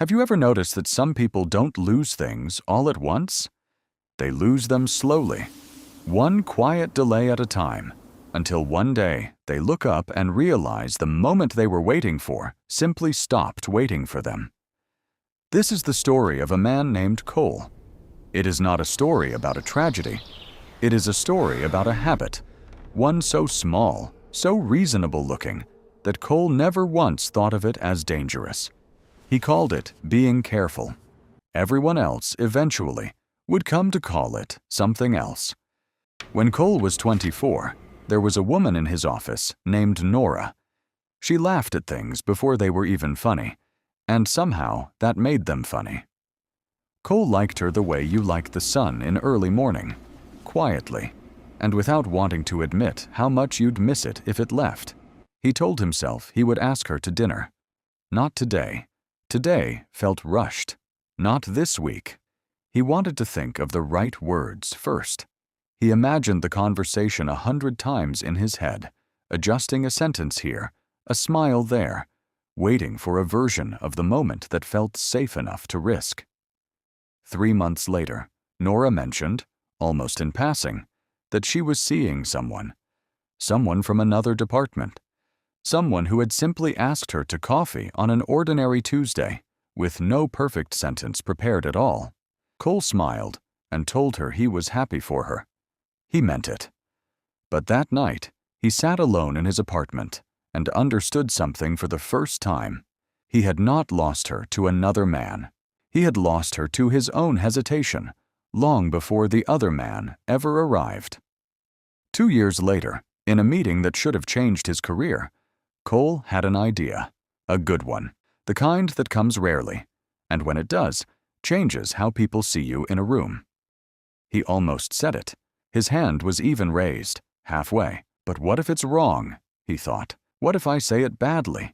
Have you ever noticed that some people don't lose things all at once? They lose them slowly, one quiet delay at a time, until one day they look up and realize the moment they were waiting for simply stopped waiting for them. This is the story of a man named Cole. It is not a story about a tragedy. It is a story about a habit, one so small, so reasonable-looking, that Cole never once thought of it as dangerous. He called it being careful. Everyone else, eventually, would come to call it something else. When Cole was 24, there was a woman in his office named Nora. She laughed at things before they were even funny, and somehow that made them funny. Cole liked her the way you like the sun in early morning, quietly, and without wanting to admit how much you'd miss it if it left. He told himself he would ask her to dinner. Not today. Today felt rushed. Not this week. He wanted to think of the right words first. He imagined the conversation 100 times in his head, adjusting a sentence here, a smile there, waiting for a version of the moment that felt safe enough to risk. 3 months later, Nora mentioned, almost in passing, that she was seeing someone from another department, someone who had simply asked her to coffee on an ordinary Tuesday, with no perfect sentence prepared at all. Cole smiled and told her he was happy for her. He meant it. But that night, he sat alone in his apartment and understood something for the first time. He had not lost her to another man. He had lost her to his own hesitation, long before the other man ever arrived. 2 years later, in a meeting that should have changed his career, Cole had an idea, a good one, the kind that comes rarely, and when it does, changes how people see you in a room. He almost said it. His hand was even raised, halfway. But what if it's wrong? He thought. What if I say it badly?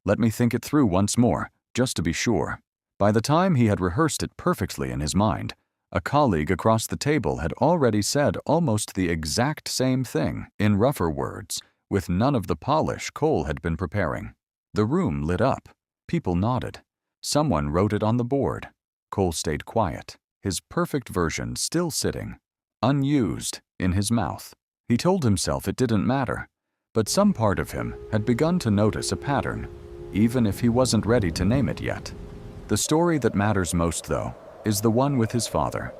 Let me think it through once more, just to be sure. By the time he had rehearsed it perfectly in his mind, a colleague across the table had already said almost the exact same thing, in rougher words, with none of the polish Cole had been preparing. The room lit up. People nodded. Someone wrote it on the board. Cole stayed quiet, his perfect version still sitting, unused, in his mouth. He told himself it didn't matter, but some part of him had begun to notice a pattern, even if he wasn't ready to name it yet. The story that matters most, though, is the one with his father.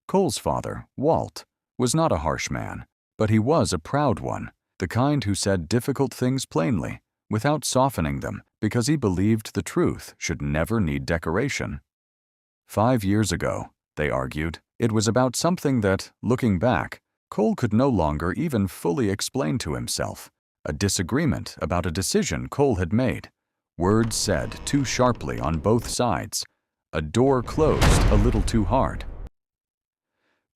Cole's father, Walt, was not a harsh man, but he was a proud one, the kind who said difficult things plainly, without softening them, because he believed the truth should never need decoration. 5 years ago, they argued, it was about something that, looking back, Cole could no longer even fully explain to himself, a disagreement about a decision Cole had made, words said too sharply on both sides, a door closed a little too hard.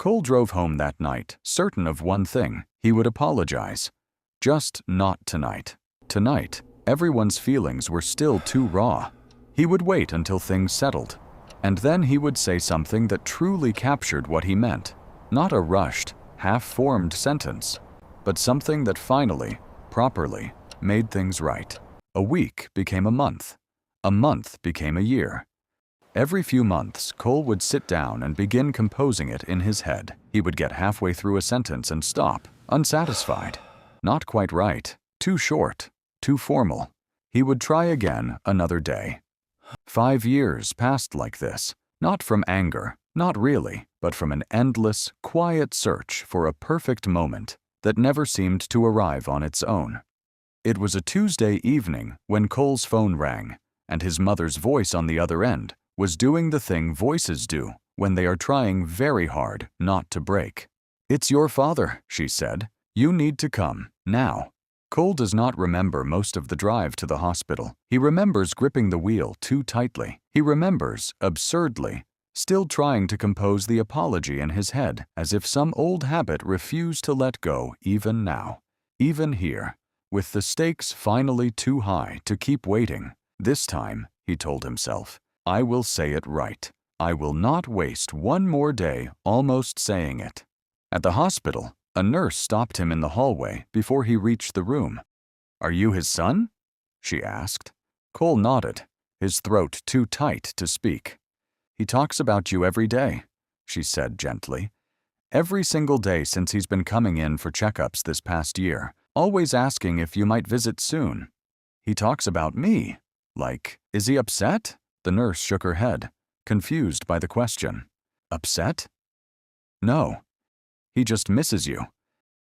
Cole drove home that night, certain of one thing: he would apologize. Just not tonight. Tonight, everyone's feelings were still too raw. He would wait until things settled, and then he would say something that truly captured what he meant. Not a rushed, half-formed sentence, but something that finally, properly, made things right. A week became a month became a year. Every few months, Cole would sit down and begin composing it in his head. He would get halfway through a sentence and stop, unsatisfied. Not quite right, too short, too formal. He would try again another day. 5 years passed like this, not from anger, not really, but from an endless, quiet search for a perfect moment that never seemed to arrive on its own. It was a Tuesday evening when Cole's phone rang, and his mother's voice on the other end was doing the thing voices do when they are trying very hard not to break. "It's your father," she said. "You need to come, now." Cole does not remember most of the drive to the hospital. He remembers gripping the wheel too tightly. He remembers, absurdly, still trying to compose the apology in his head, as if some old habit refused to let go even now. Even here, with the stakes finally too high to keep waiting. This time, he told himself, I will say it right. I will not waste one more day almost saying it. At the hospital, a nurse stopped him in the hallway before he reached the room. "Are you his son?" she asked. Cole nodded. his throat too tight to speak. "He talks about you every day," she said gently. "Every single day since he's been coming in for checkups this past year, always asking if you might visit soon. He talks about me. Like, is he upset?" The nurse shook her head, confused by the question. "Upset?" "No. He just misses you."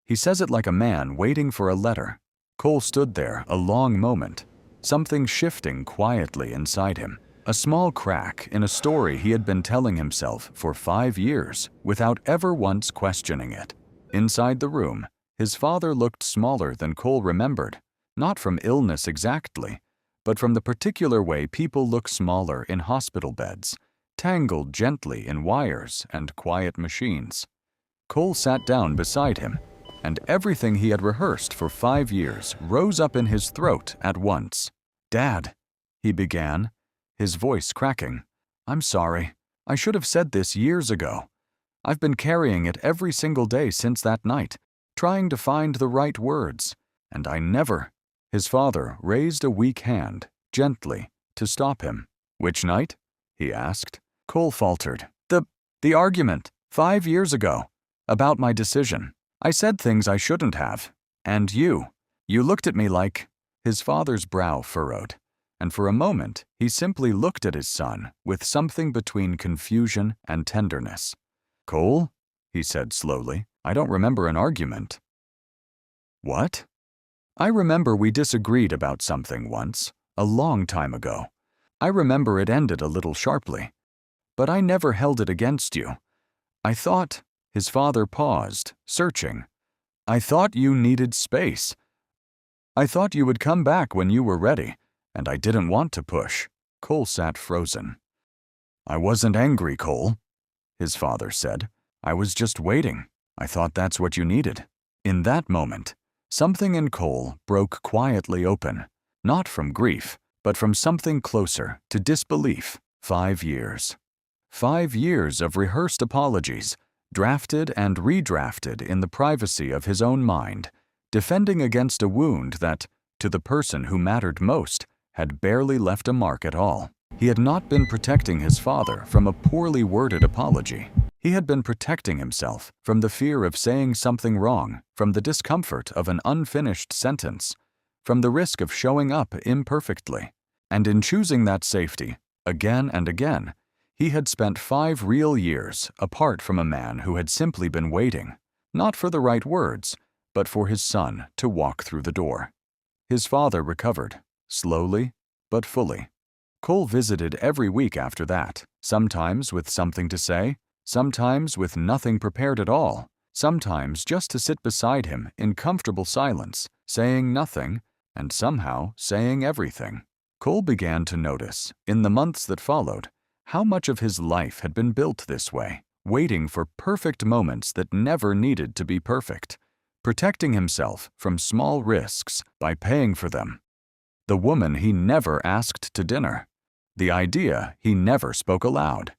He says it like a man waiting for a letter. Cole stood there a long moment, something shifting quietly inside him. A small crack in a story he had been telling himself for 5 years without ever once questioning it. Inside the room, his father looked smaller than Cole remembered, not from illness exactly, but from the particular way people look smaller in hospital beds, tangled gently in wires and quiet machines. Cole sat down beside him, and everything he had rehearsed for 5 years rose up in his throat at once. "Dad," he began, his voice cracking. "I'm sorry. I should have said this years ago. I've been carrying it every single day since that night, trying to find the right words, and I never—" His father raised a weak hand, gently, to stop him. "Which night?" he asked. Cole faltered. The argument, 5 years ago, about my decision. I said things I shouldn't have. And you looked at me like—" His father's brow furrowed, and for a moment he simply looked at his son with something between confusion and tenderness. "Cole," he said slowly, "I don't remember an argument." "What?" "I remember we disagreed about something once, a long time ago. I remember it ended a little sharply. But I never held it against you. I thought—" His father paused, searching. "I thought you needed space. I thought you would come back when you were ready, and I didn't want to push." Cole sat frozen. "I wasn't angry, Cole," his father said. "I was just waiting. I thought that's what you needed." In that moment, something in Cole broke quietly open, not from grief, but from something closer to disbelief. 5 years. 5 years of rehearsed apologies, drafted and redrafted in the privacy of his own mind, defending against a wound that, to the person who mattered most, had barely left a mark at all. He had not been protecting his father from a poorly worded apology. He had been protecting himself from the fear of saying something wrong, from the discomfort of an unfinished sentence, from the risk of showing up imperfectly. And in choosing that safety, again and again, he had spent 5 real years apart from a man who had simply been waiting, not for the right words, but for his son to walk through the door. His father recovered, slowly but fully. Cole visited every week after that, sometimes with something to say, sometimes with nothing prepared at all, sometimes just to sit beside him in comfortable silence, saying nothing, and somehow saying everything. Cole began to notice, in the months that followed, how much of his life had been built this way, waiting for perfect moments that never needed to be perfect, protecting himself from small risks by paying for them. The woman he never asked to dinner. The idea he never spoke aloud.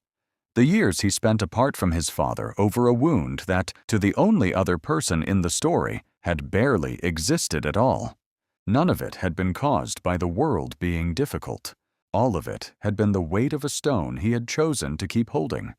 The years he spent apart from his father over a wound that, to the only other person in the story, had barely existed at all. None of it had been caused by the world being difficult. All of it had been the weight of a stone he had chosen to keep holding,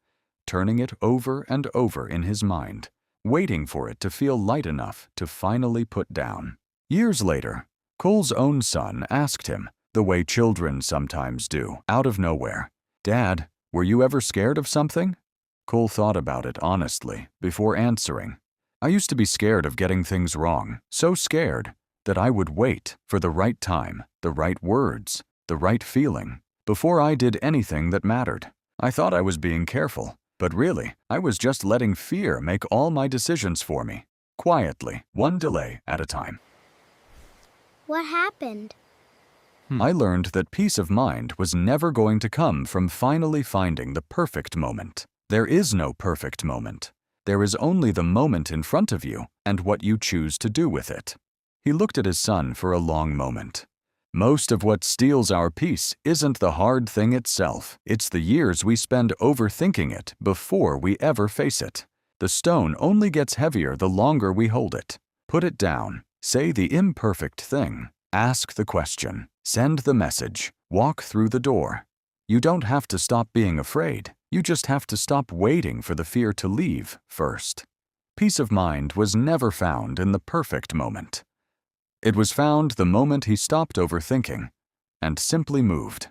turning it over and over in his mind, waiting for it to feel light enough to finally put down. Years later, Cole's own son asked him, the way children sometimes do, out of nowhere, "Dad, were you ever scared of something?" Cole thought about it honestly before answering. "I used to be scared of getting things wrong, so scared that I would wait for the right time, the right words, the right feeling, before I did anything that mattered. I thought I was being careful, but really, I was just letting fear make all my decisions for me, quietly, one delay at a time." What happened? I learned that peace of mind was never going to come from finally finding the perfect moment. There is no perfect moment. There is only the moment in front of you and what you choose to do with it. He looked at his son for a long moment. Most of what steals our peace isn't the hard thing itself. It's the years we spend overthinking it before we ever face it. The stone only gets heavier the longer we hold it. Put it down. Say the imperfect thing. Ask the question. Send the message. Walk through the door. You don't have to stop being afraid. You just have to stop waiting for the fear to leave first. Peace of mind was never found in the perfect moment. It was found the moment he stopped overthinking and simply moved.